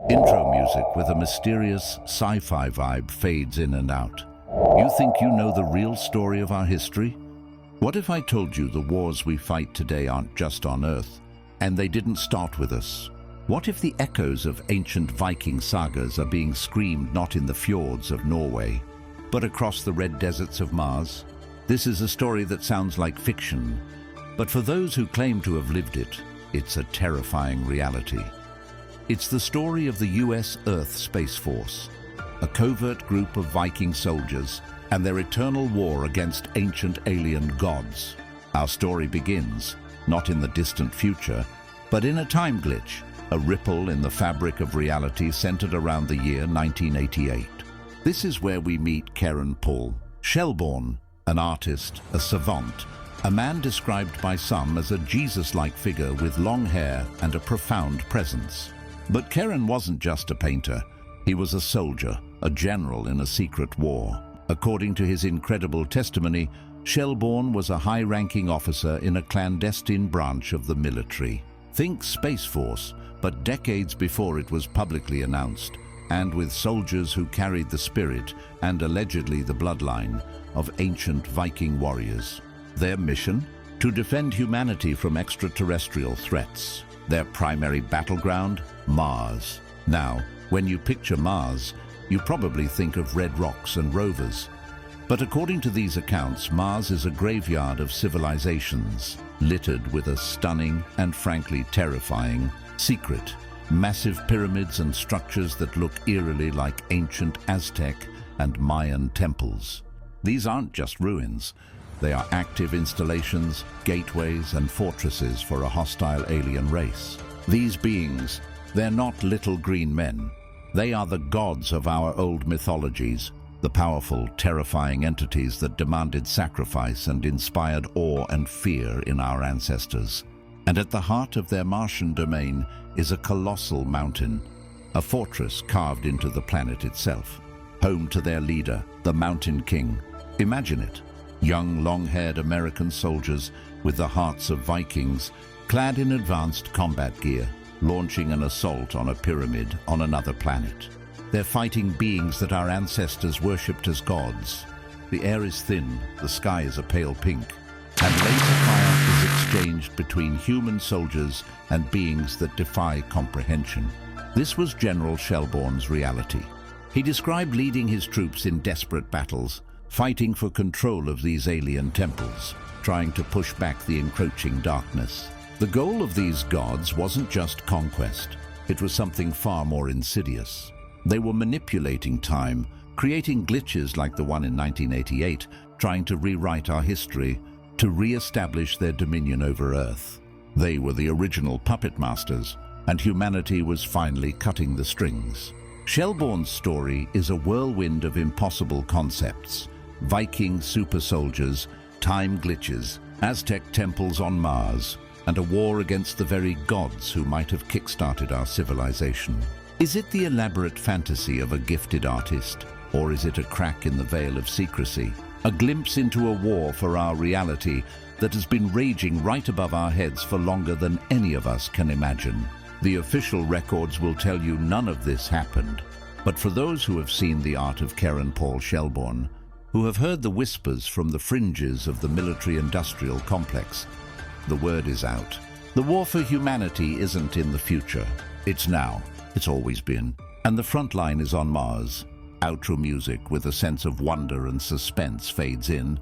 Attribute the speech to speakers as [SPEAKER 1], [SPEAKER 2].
[SPEAKER 1] Intro music with a mysterious sci-fi vibe fades in and out. You think you know the real story of our history? What if I told you the wars we fight today aren't just on Earth, and they didn't start with us? What if the echoes of ancient Viking sagas are being screamed not in the fjords of Norway, but across the red deserts of Mars? This is a story that sounds like fiction, but for those who claim to have lived it, it's a terrifying reality. It's the story of the US Earth Space Force, a covert group of Viking soldiers and their eternal war against ancient alien gods. Our story begins, not in the distant future, but in a time glitch, a ripple in the fabric of reality centered around the year 1988. This is where we meet Karen Paul, Shelbourne, an artist, a savant, a man described by some as a Jesus-like figure with long hair and a profound presence. But Karen wasn't just a painter. He was a soldier, a general in a secret war. According to his incredible testimony, Shelbourne was a high-ranking officer in a clandestine branch of the military. Think Space Force, but decades before it was publicly announced, and with soldiers who carried the spirit and allegedly the bloodline of ancient Viking warriors. Their mission? To defend humanity from extraterrestrial threats. Their primary battleground? Mars. Now, when you picture Mars, you probably think of red rocks and rovers. But according to these accounts, Mars is a graveyard of civilizations, littered with a stunning and frankly terrifying secret. Massive pyramids and structures that look eerily like ancient Aztec and Mayan temples. These aren't just ruins. They are active installations, gateways, and fortresses for a hostile alien race. These beings, they're not little green men. They are the gods of our old mythologies, the powerful, terrifying entities that demanded sacrifice and inspired awe and fear in our ancestors. And at the heart of their Martian domain is a colossal mountain, a fortress carved into the planet itself, home to their leader, the Mountain King. Imagine it. Young, long-haired American soldiers with the hearts of Vikings, clad in advanced combat gear, launching an assault on a pyramid on another planet. They're fighting beings that our ancestors worshipped as gods. The air is thin, the sky is a pale pink, and laser fire is exchanged between human soldiers and beings that defy comprehension. This was General Shelbourne's reality. He described leading his troops in desperate battles, fighting for control of these alien temples, trying to push back the encroaching darkness. The goal of these gods wasn't just conquest. It was something far more insidious. They were manipulating time, creating glitches like the one in 1988, trying to rewrite our history, to re-establish their dominion over Earth. They were the original puppet masters, and humanity was finally cutting the strings. Shelbourne's story is a whirlwind of impossible concepts. Viking super soldiers, time glitches, Aztec temples on Mars, and a war against the very gods who might have kick-started our civilization. Is it the elaborate fantasy of a gifted artist, or is it a crack in the veil of secrecy? A glimpse into a war for our reality that has been raging right above our heads for longer than any of us can imagine. The official records will tell you none of this happened. But for those who have seen the art of Karen Paul Shelbourne, who have heard the whispers from the fringes of the military-industrial complex, the word is out. The war for humanity isn't in the future. It's now. It's always been. And the front line is on Mars. Outro music with a sense of wonder and suspense fades in,